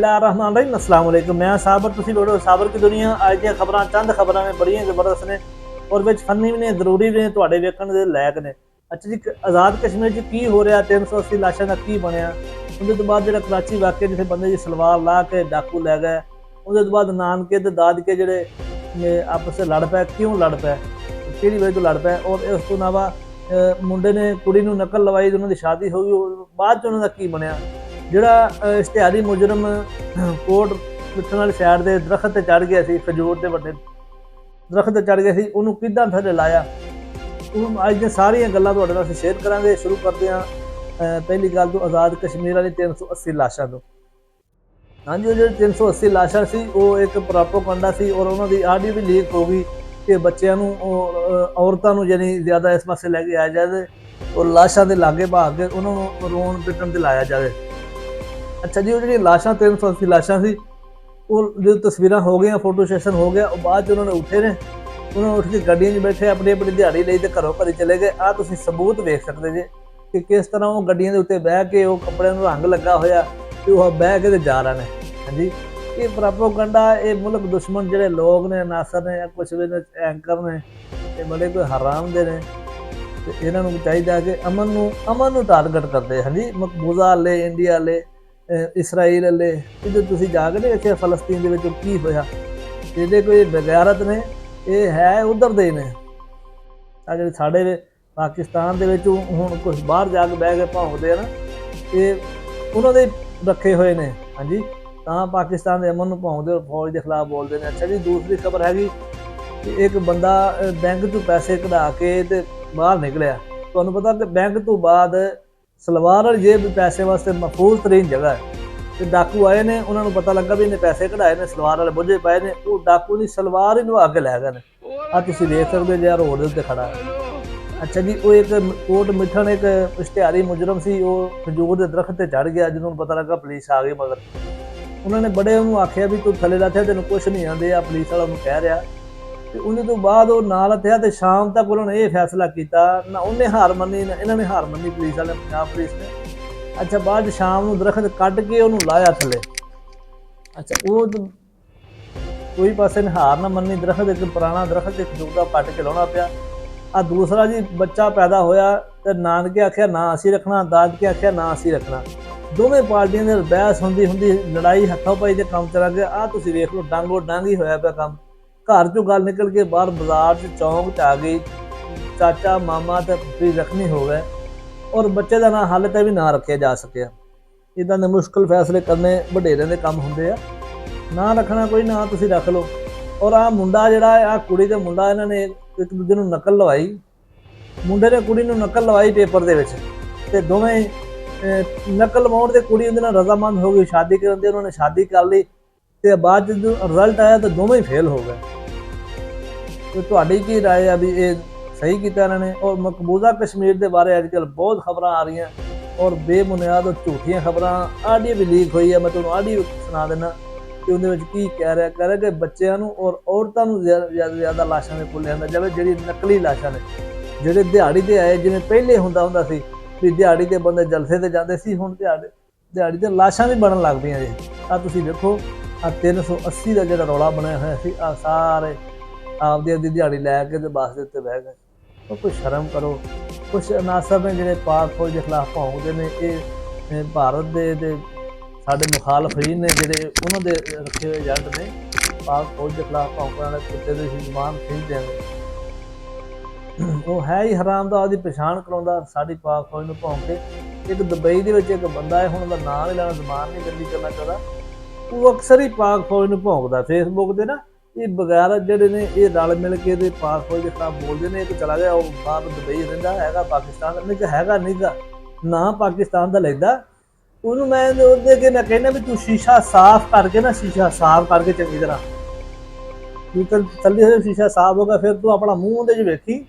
बिस्मिल्लाहिर्रहमानिर्रहीम अस्सलाम वालेकुम। मैं साबर तुसी वीडियो साबर की दुनिया अज दी खबरां चंद खबरां ने बड़ियां जबरदस्त ने और विच फनी भी ने जरूरी भी ने तुहाडे वेखण दे लायक ने। अच्छा जी, आज़ाद कश्मीर च की हो रहा 380 लाशां दा की बनया। उहदे तो बाद जिहड़ा कराची वाकया जिथे बंदे दी सलवार ला के डाकू लै गए, उहदे तो बाद नानके ते दादके जिहड़े आपस च लड़ पै, क्यों लड़ पै, किहड़ी वजह तो लड़ पै और इस तो इलावा मुंडे ने कुड़ी नूं नकल लवाई, उन्हां दी शादी हो गई, बाद च उन्हां दा की बनया। ਜਿਹੜਾ ਇਸ਼ਤਿਹਾਰੀ ਮੁਜਰਮ ਕੋਟ ਪਿੱਛਣ ਵਾਲੀ ਸਾਈਡ ਦੇ ਦਰਖਤ ਤੇ ਚੜ ਗਿਆ ਸੀ, ਖਜੂਰ ਦੇ ਵੱਡੇ ਦਰਖਤ ਤੇ ਚੜ ਗਿਆ ਸੀ, ਉਹਨੂੰ ਕਿੱਦਾਂ ਥੱਲੇ ਲਾਇਆ, ਉਹ ਅੱਜ ਦੀਆਂ ਸਾਰੀਆਂ ਗੱਲਾਂ ਤੁਹਾਡੇ ਨਾਲ ਅਸੀਂ ਸ਼ੇਅਰ ਕਰਾਂਗੇ। ਸ਼ੁਰੂ ਕਰਦੇ ਹਾਂ ਪਹਿਲੀ ਗੱਲ ਤੋਂ, ਆਜ਼ਾਦ ਕਸ਼ਮੀਰ ਵਾਲੀ 380 ਲਾਸ਼ਾਂ ਤੋਂ। ਹਾਂਜੀ, ਉਹ ਜਿਹੜੇ 380 ਲਾਸ਼ਾਂ ਸੀ ਉਹ ਇੱਕ ਪ੍ਰੋਪੋਗੰਡਾ ਸੀ ਔਰ ਉਹਨਾਂ ਦੀ ਆਡੀਓ ਵੀ ਲੀਕ ਹੋ ਗਈ ਕਿ ਬੱਚਿਆਂ ਨੂੰ ਔਰਤਾਂ ਨੂੰ ਯਾਨੀ ਜ਼ਿਆਦਾ ਇਸ ਪਾਸੇ ਲੈ ਕੇ ਆਇਆ ਜਾਵੇ ਔਰ ਲਾਸ਼ਾਂ ਦੇ ਲਾਗੇ ਭਾਗ ਕੇ ਉਹਨਾਂ ਨੂੰ ਰੋਣ ਪਿੱਟਣ ਤੇ ਲਾਇਆ ਜਾਵੇ। ਅੱਛਾ ਜੀ, ਉਹ ਜਿਹੜੀਆਂ ਲਾਸ਼ਾਂ 380 ਲਾਸ਼ਾਂ ਸੀ, ਉਹ ਜਦੋਂ ਤਸਵੀਰਾਂ ਹੋ ਗਈਆਂ, ਫੋਟੋ ਸੈਸ਼ਨ ਹੋ ਗਿਆ, ਉਹ ਬਾਅਦ 'ਚ ਉਹਨਾਂ ਨੇ ਉੱਠੇ ਨੇ, ਉਹਨਾਂ ਨੂੰ ਉੱਠ ਕੇ ਗੱਡੀਆਂ 'ਚ ਬੈਠੇ ਆਪਣੀ ਆਪਣੀ ਦਿਹਾੜੀ ਲਈ ਤੇ ਘਰੋਂ ਘਰੀ ਚਲੇ ਗਏ। ਆਹ ਤੁਸੀਂ ਸਬੂਤ ਵੇਖ ਸਕਦੇ ਜੇ ਕਿ ਕਿਸ ਤਰ੍ਹਾਂ ਉਹ ਗੱਡੀਆਂ ਦੇ ਉੱਤੇ ਬਹਿ ਕੇ, ਉਹ ਕੱਪੜਿਆਂ ਨੂੰ ਰੰਗ ਲੱਗਾ ਹੋਇਆ ਤੇ ਉਹ ਬਹਿ ਕੇ ਤੇ ਜਾ ਰਹੇ ਨੇ। ਹਾਂਜੀ, ਇਹ ਪ੍ਰੋਪੋਗੰਡਾ, ਇਹ ਮੁਲਕ ਦੁਸ਼ਮਣ ਜਿਹੜੇ ਲੋਕ ਨੇ, ਨਾਸਰ ਨੇ, ਕੁਛ ਵੀ ਐਂਕਰ ਨੇ, ਇਹ ਬੜੇ ਕੋਈ ਹਰਾਮ ਦੇ ਨੇ ਤੇ ਇਹਨਾਂ ਨੂੰ ਚਾਹੀਦਾ ਕਿ ਅਮਨ ਨੂੰ ਟਾਰਗੇਟ ਕਰਦੇ। ਹਾਂਜੀ, ਮਕਬੂਜ਼ਾ ਵਾਲੇ, ਇੰਡੀਆ ਵਾਲੇ, ਇਸਰਾਈਲ ਵਾਲੇ, ਜਦੋਂ ਤੁਸੀਂ ਜਾ ਕੇ ਦੇਖਿਆ ਫਲਸਤੀਨ ਦੇ ਵਿੱਚ ਕੀ ਹੋਇਆ, ਇਹਦੇ ਕੋਈ ਬਗੈਰਤ ਨੇ, ਇਹ ਹੈ ਉਧਰ ਦੇ ਨੇ। ਆ ਜਿਹੜੇ ਸਾਡੇ ਪਾਕਿਸਤਾਨ ਦੇ ਵਿੱਚ ਹੁਣ ਕੁਛ ਬਾਹਰ ਜਾ ਕੇ ਬਹਿ ਕੇ ਭੌਂਕਦੇ ਆ ਨਾ, ਇਹ ਉਹਨਾਂ ਦੇ ਰੱਖੇ ਹੋਏ ਨੇ। ਹਾਂਜੀ, ਤਾਂ ਪਾਕਿਸਤਾਨ ਦੇ ਅਮਨ ਨੂੰ ਭੌਂਕਦੇ ਔਰ ਫੌਜ ਦੇ ਖਿਲਾਫ ਬੋਲਦੇ ਨੇ। ਅੱਛਾ ਜੀ, ਦੂਸਰੀ ਖਬਰ ਹੈਗੀ ਕਿ ਇੱਕ ਬੰਦਾ ਬੈਂਕ ਤੋਂ ਪੈਸੇ ਕਢਾ ਕੇ ਤੇ ਬਾਹਰ ਨਿਕਲਿਆ। ਤੁਹਾਨੂੰ ਪਤਾ ਕਿ ਬੈਂਕ ਤੋਂ ਬਾਅਦ ਸਲਵਾਰ ਵਾਲੀ ਜੇਬ ਪੈਸੇ ਵਾਸਤੇ ਮਹਿਫੂਜ਼ ਤਰੀਨ ਜਗ੍ਹਾ ਹੈ ਤੇ ਡਾਕੂ ਆਏ ਨੇ, ਉਹਨਾਂ ਨੂੰ ਪਤਾ ਲੱਗਾ ਵੀ ਇਹਨੇ ਪੈਸੇ ਕਢਾਏ ਨੇ, ਸਲਵਾਰ ਵਾਲੇ ਬੁੱਝੇ ਪਏ ਨੇ, ਉਹ ਡਾਕੂ ਦੀ ਸਲਵਾਰ ਹੀ ਲਵਾ ਕੇ ਲੈ ਗਏ ਨੇ। ਆਹ ਤੁਸੀਂ ਦੇਖ ਸਕਦੇ ਜੇ ਰੋਡ ਦੇ ਉੱਤੇ ਖੜਾ। ਅੱਛਾ ਜੀ, ਉਹ ਇੱਕ ਕੋਟ ਮਿੱਠਣ ਇੱਕ ਇਸ਼ਤਿਹਾਰੀ ਮੁਜਰਮ ਸੀ, ਉਹ ਖਜੂਰ ਦੇ ਦਰਖਤ ਤੇ ਚੜ ਗਿਆ। ਜਦੋਂ ਪਤਾ ਲੱਗਾ ਪੁਲਿਸ ਆ ਗਈ ਮਗਰ, ਉਹਨਾਂ ਨੇ ਬੜੇ ਉਹਨੂੰ ਆਖਿਆ ਵੀ ਤੂੰ ਥੱਲੇ ਲੱਥਿਆ, ਤੈਨੂੰ ਕੁਛ ਨਹੀਂ ਆਉਂਦੇ, ਆ ਪੁਲਿਸ ਵਾਲਾ ਉਹਨੂੰ ਕਹਿ ਰਿਹਾ। ਤੇ ਉਹਦੇ ਤੋਂ ਬਾਅਦ ਉਹ ਨਾਲ ਲੱਥਿਆ ਤੇ ਸ਼ਾਮ ਤੱਕ ਉਹਨਾਂ ਨੇ ਇਹ ਫੈਸਲਾ ਕੀਤਾ, ਨਾ ਉਹਨੇ ਹਾਰ ਮੰਨੀ ਨਾ ਇਹਨਾਂ ਨੇ ਹਾਰ ਮੰਨੀ, ਪੁਲਿਸ ਵਾਲੇ, ਪੰਜਾਬ ਪੁਲਿਸ ਨੇ। ਅੱਛਾ, ਬਾਅਦ ਸ਼ਾਮ ਨੂੰ ਦਰਖਤ ਕੱਢ ਕੇ ਉਹਨੂੰ ਲਾਇਆ ਥੱਲੇ। ਅੱਛਾ, ਉਹ ਕੋਈ ਪਾਸੇ ਨੇ ਹਾਰ ਨਾ ਮੰਨੀ, ਦਰਖਤ ਇੱਕ ਪੁਰਾਣਾ ਦਰਖਤ ਇੱਕ ਖਜੂਰ ਦਾ ਕੱਟ ਕੇ ਲਾਉਣਾ ਪਿਆ। ਆ ਦੂਸਰਾ ਜੀ, ਬੱਚਾ ਪੈਦਾ ਹੋਇਆ ਤੇ ਨਾਨਕੇ ਆਖਿਆ ਨਾ ਅਸੀਂ ਰੱਖਣਾ, ਦਾਦਕੇ ਆਖਿਆ ਨਾ ਅਸੀਂ ਰੱਖਣਾ, ਦੋਵੇਂ ਪਾਰਟੀਆਂ ਦੇ ਬਹਿਸ ਹੁੰਦੀ ਲੜਾਈ ਹੱਥੋਂ ਪਾਈ ਤੇ ਕੰਮ ਚਲਾ ਗਿਆ। ਆਹ ਤੁਸੀਂ ਵੇਖ ਲਓ, ਡਾਂਗੋ ਡਾਂਗੀ ਹੋਇਆ ਪਿਆ ਕੰਮ। ਘਰ ਚੋਂ ਗੱਲ ਨਿਕਲ ਕੇ ਬਾਹਰ ਬਾਜ਼ਾਰ 'ਚ ਚੌਂਕ 'ਚ ਆ ਗਈ, ਚਾਚਾ ਮਾਮਾ ਤੇ ਫੁੱਫੀ ਜ਼ਖਮੀ ਹੋ ਗਏ ਔਰ ਬੱਚੇ ਦਾ ਨਾਂ ਹਾਲੇ ਤੱਕ ਵੀ ਨਾ ਰੱਖਿਆ ਜਾ ਸਕਿਆ। ਇੱਦਾਂ ਦੇ ਮੁਸ਼ਕਿਲ ਫੈਸਲੇ ਕਰਨੇ ਵਡੇਰਿਆਂ ਦੇ ਕੰਮ ਹੁੰਦੇ ਆ। ਨਾ ਰੱਖਣਾ ਕੋਈ ਨਾ, ਤੁਸੀਂ ਰੱਖ ਲਓ। ਔਰ ਆਹ ਮੁੰਡਾ ਜਿਹੜਾ, ਆਹ ਕੁੜੀ ਤੇ ਮੁੰਡਾ, ਇਹਨਾਂ ਨੇ ਇੱਕ ਦੂਜੇ ਨੂੰ ਨਕਲ ਲਵਾਈ। ਮੁੰਡੇ ਨੇ ਕੁੜੀ ਨੂੰ ਨਕਲ ਲਵਾਈ ਪੇਪਰ ਦੇ ਵਿੱਚ ਤੇ ਦੋਵੇਂ ਨਕਲ ਲਵਾਉਣ ਤੇ ਕੁੜੀ ਉਹਦੇ ਨਾਲ ਰਜ਼ਾਮੰਦ ਹੋ ਗਈ ਸ਼ਾਦੀ ਕਰਨ ਦੀ। ਉਹਨਾਂ ਨੇ ਸ਼ਾਦੀ ਕਰ ਲਈ ਤੇ ਬਾਅਦ ਜਦੋਂ ਰਿਜ਼ਲਟ ਆਇਆ ਤਾਂ ਦੋਵੇਂ ਹੀ ਫੇਲ ਹੋ ਗਏ। ਤੇ ਤੁਹਾਡੀ ਕੀ ਰਾਏ ਆ ਵੀ ਇਹ ਸਹੀ ਕੀਤਾ ਇਹਨਾਂ ਨੇ? ਔਰ ਮਕਬੂਜ਼ਾ ਕਸ਼ਮੀਰ ਦੇ ਬਾਰੇ ਅੱਜ ਕੱਲ੍ਹ ਬਹੁਤ ਖਬਰਾਂ ਆ ਰਹੀਆਂ ਔਰ ਬੇਬੁਨਿਆਦ ਔਰ ਝੂਠੀਆਂ ਖਬਰਾਂ। ਆਡੀਓ ਵੀ ਲੀਕ ਹੋਈ ਹੈ, ਮੈਂ ਤੁਹਾਨੂੰ ਆਡੀਓ ਸੁਣਾ ਦਿੰਦਾ ਕਿ ਉਹਦੇ ਵਿੱਚ ਕੀ ਕਹਿ ਰਿਹਾ ਕਿ ਬੱਚਿਆਂ ਨੂੰ ਔਰ ਔਰਤਾਂ ਨੂੰ ਜ਼ਿਆਦਾ ਲਾਸ਼ਾਂ ਦੇ ਪੁੱਲ ਜਾਂਦਾ ਜਾਵੇ। ਜਿਹੜੀ ਨਕਲੀ ਲਾਸ਼ਾਂ ਨੇ, ਜਿਹੜੇ ਦਿਹਾੜੀ ਤੇ ਆਏ, ਜਿਵੇਂ ਪਹਿਲੇ ਹੁੰਦਾ ਸੀ ਵੀ ਦਿਹਾੜੀ ਤੇ ਬੰਦੇ ਜਲਸੇ ਤੇ ਜਾਂਦੇ ਸੀ, ਹੁਣ ਦਿਹਾੜੀ ਤੇ ਲਾਸ਼ਾਂ ਵੀ ਬਣਨ ਲੱਗ ਪਈਆਂ ਜੀ। ਆਹ ਤੁਸੀਂ ਵੇਖੋ, ਆਹ 380 ਦਾ ਜਿਹੜਾ ਰੌਲਾ ਬਣਿਆ ਹੋਇਆ ਸੀ, ਆਹ ਸਾਰੇ ਆਪਦੀ ਦਿਹਾੜੀ ਲੈ ਕੇ ਤੇ ਬੱਸ ਦੇ ਉੱਤੇ ਬਹਿ ਗਏ। ਉਹ ਕੋਈ ਸ਼ਰਮ ਕਰੋ। ਕੁਛ ਅਨਾਸਰ ਨੇ ਜਿਹੜੇ ਪਾਕ ਫੌਜ ਦੇ ਖਿਲਾਫ ਭੌਂਕਦੇ ਨੇ, ਇਹ ਭਾਰਤ ਦੇ ਸਾਡੇ ਮੁਖਾਲਫੀਨ ਨੇ, ਜਿਹੜੇ ਉਹਨਾਂ ਦੇ ਰੱਖੇ ਹੋਏ ਏਜੰਟ ਨੇ, ਪਾਕ ਫੌਜ ਦੇ ਖਿਲਾਫ ਭੌਂਕਣ ਵਾਲੇ ਕੁੱਤੇ ਦੇ ਜ਼ੁਬਾਨ ਖਿੱਚਦੇ ਨੇ। ਉਹ ਹੈ ਹੀ ਹਰਾਮ ਦਾ, ਉਹਦੀ ਪਛਾਣ ਕਰਾਉਂਦਾ ਸਾਡੀ ਪਾਕ ਫੌਜ ਨੂੰ ਭੌਂਕ ਕੇ। ਇੱਕ ਦੁਬਈ ਦੇ ਵਿੱਚ ਇੱਕ ਬੰਦਾ ਹੈ, ਹੁਣ ਉਹਦਾ ਨਾਂ ਨਹੀਂ ਲੈਣਾ, ਜ਼ਬਾਨ ਨਹੀਂ ਗੰਦੀ ਕਰਨਾ ਚਾਹੁੰਦਾ, ਉਹ ਅਕਸਰ ਹੀ ਪਾਕ ਫੌਜ ਨੂੰ ਭੌਂਕਦਾ ਫੇਸਬੁੱਕ ਤੇ ਨਾ। ਇਹ ਬਗੈਰ ਜਿਹੜੇ ਨੇ, ਇਹ ਰਲ ਮਿਲ ਕੇ ਤੇ ਪਾਕ ਫੌਜ ਦੇ ਖਿਲਾਫ ਬੋਲਦੇ ਨੇ। ਇੱਕ ਚਲਾ ਗਿਆ, ਉਹ ਬਾਹਰ ਦੁਬਈ ਰਹਿੰਦਾ ਹੈਗਾ, ਪਾਕਿਸਤਾਨ ਦਾ ਨਹੀਂ ਹੈਗਾ, ਨੀਗਾ ਨਾ ਪਾਕਿਸਤਾਨ ਦਾ ਲੈਂਦਾ। ਉਹਨੂੰ ਮੈਂ ਉਹਦੇ ਅੱਗੇ ਮੈਂ ਕਹਿੰਦਾ ਵੀ ਤੂੰ ਸ਼ੀਸ਼ਾ ਸਾਫ਼ ਕਰਕੇ ਨਾ, ਸ਼ੀਸ਼ਾ ਸਾਫ਼ ਕਰਕੇ ਚੰਗੀ ਤਰ੍ਹਾਂ, ਥੱਲੇ ਸ਼ੀਸ਼ਾ ਸਾਫ਼ ਹੋਗਾ, ਫਿਰ ਤੂੰ ਆਪਣਾ ਮੂੰਹ ਉਹਦੇ 'ਚ ਵੇਖੀ।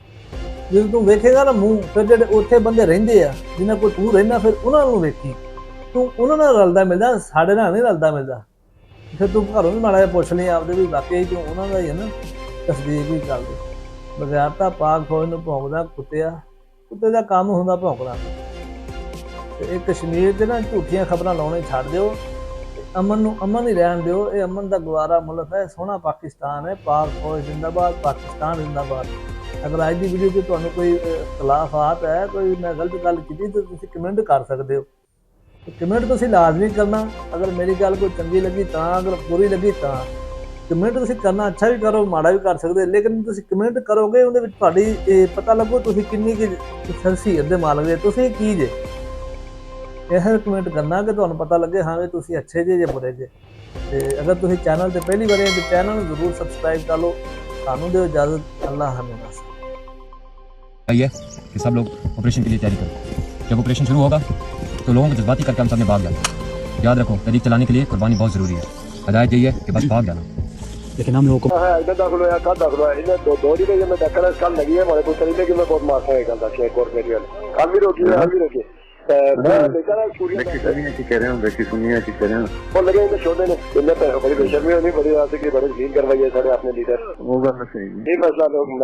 ਜਦੋਂ ਤੂੰ ਵੇਖੇਗਾ ਨਾ ਮੂੰਹ, ਫਿਰ ਜਿਹੜੇ ਉੱਥੇ ਬੰਦੇ ਰਹਿੰਦੇ ਆ ਜਿਹਨਾਂ ਕੋਲ ਤੂੰ ਰਹਿੰਦਾ, ਫਿਰ ਉਹਨਾਂ ਨੂੰ ਵੇਖੀ। ਤੂੰ ਉਹਨਾਂ ਨਾਲ ਰਲਦਾ ਮਿਲਦਾ, ਸਾਡੇ ਨਾਲ ਨਹੀਂ ਰਲਦਾ ਮਿਲਦਾ। ਫਿਰ ਤੂੰ ਘਰੋਂ ਵੀ ਮਾੜਾ ਜਿਹਾ ਪੁੱਛ ਲਈ ਆਪਦੇ ਵੀ ਵਾਕਈ ਤੂੰ ਉਹਨਾਂ ਦਾ ਹੀ ਹੈ ਨਾ, ਤਸਦੀਕ ਵੀ ਕਰ ਦੇ। ਬਗੈਰ ਤਾਂ ਪਾਕ ਫੌਜ ਨੂੰ ਭੌਂਕਦਾ ਕੁੱਤੇ ਦਾ ਕੰਮ ਹੁੰਦਾ ਭੌਂਕਣਾ। ਤੇ ਇਹ ਕਸ਼ਮੀਰ ਦੇ ਨਾ ਝੂਠੀਆਂ ਖਬਰਾਂ ਲਾਉਣੇ ਛੱਡ ਦਿਓ। ਅਮਨ ਨੂੰ ਅਮਨ ਹੀ ਰਹਿਣ ਦਿਓ। ਇਹ ਅਮਨ ਦਾ ਗਵਾਰਾ ਮੁਲਕ ਹੈ, ਸੋਹਣਾ ਪਾਕਿਸਤਾਨ ਹੈ। ਪਾਕ ਫੌਜ ਜ਼ਿੰਦਾਬਾਦ, ਪਾਕਿਸਤਾਨ ਜ਼ਿੰਦਾਬਾਦ। ਅਗਰ ਅੱਜ ਦੀ ਵੀਡੀਓ 'ਚ ਤੁਹਾਨੂੰ ਕੋਈ ਇਖਤਲਾਫਾਤ ਹੈ, ਕੋਈ ਮੈਂ ਗਲਤ ਗੱਲ ਕੀਤੀ ਤਾਂ ਤੁਸੀਂ ਕਮੈਂਟ ਕਰ ਸਕਦੇ ਹੋ। ਕਮੈਂਟ ਤੁਸੀਂ ਲਾਜ਼ਮੀ ਕਰਨਾ। ਅਗਰ ਮੇਰੀ ਗੱਲ ਕੋਈ ਚੰਗੀ ਲੱਗੀ ਤਾਂ, ਅਗਰ ਬੁਰੀ ਲੱਗੀ ਤਾਂ। ਕਮੈਂਟ ਤੁਸੀਂ ਕਰਨਾ, ਅੱਛਾ ਵੀ ਕਰੋ ਮਾੜਾ ਵੀ ਕਰ ਸਕਦੇ, ਲੇਕਿਨ ਤੁਸੀਂ ਕਮੈਂਟ ਕਰੋਗੇ ਉਹਦੇ ਵਿੱਚ ਤੁਹਾਡੀ ਪਤਾ ਲੱਗੋ ਤੁਸੀਂ ਕਿੰਨੀ ਕੁ ਸ਼ਖਸੀਅਤ ਦੇ ਮਾਲਕ ਜੇ, ਤੁਸੀਂ ਕੀ ਜੇ। ਇਹ ਕਮੈਂਟ ਕਰਨਾ ਕਿ ਤੁਹਾਨੂੰ ਪਤਾ ਲੱਗੇ ਹਾਂ ਵੀ ਤੁਸੀਂ ਅੱਛੇ ਜੇ ਜਾਂ ਬੁਰੇ ਜੇ। ਤੇ ਅਗਰ ਤੁਸੀਂ ਚੈਨਲ ਤੇ ਪਹਿਲੀ ਵਾਰ ਆਏ ਤਾਂ ਚੈਨਲ ਨੂੰ ਜ਼ਰੂਰ ਸਬਸਕ੍ਰਾइब कर लो। ਸਾਨੂੰ ਦਿਓ इजाजत। अल्लाह हाफ़िज़। है कि सब लोग ऑपरेशन के लिए तैयारी करो। जब ऑपरेशन शुरू होगा तो लोगों को जज्बाती करके हम सब ने भाग जाना। याद रखो, तहरीक चलाने के लिए कुर्बानी बहुत ज़रूरी है। हदायत यही है कि बस भाग जाना। लेकिन हम लोगों को इधर दाखिल हुआ, कल दाखिल हुआ, इन्हें दो दिन में मैं देखा कल लगी है हमारे को चली कि मैं बहुत मार है कल तक कोर्ट मेडिकल कल भी रोकी है, भी रोकी मैं देखा ना सूर्य कह रहे हैं, देखी सुनिए कह रहे हैं और लगे इन्हें छोड़ने ने इन्हें बड़ी बेशर्मी होनी, बड़ी रात की बड़ी फील करवाई है सारे अपने लीडर। वो गल सही नहीं फैसला लोग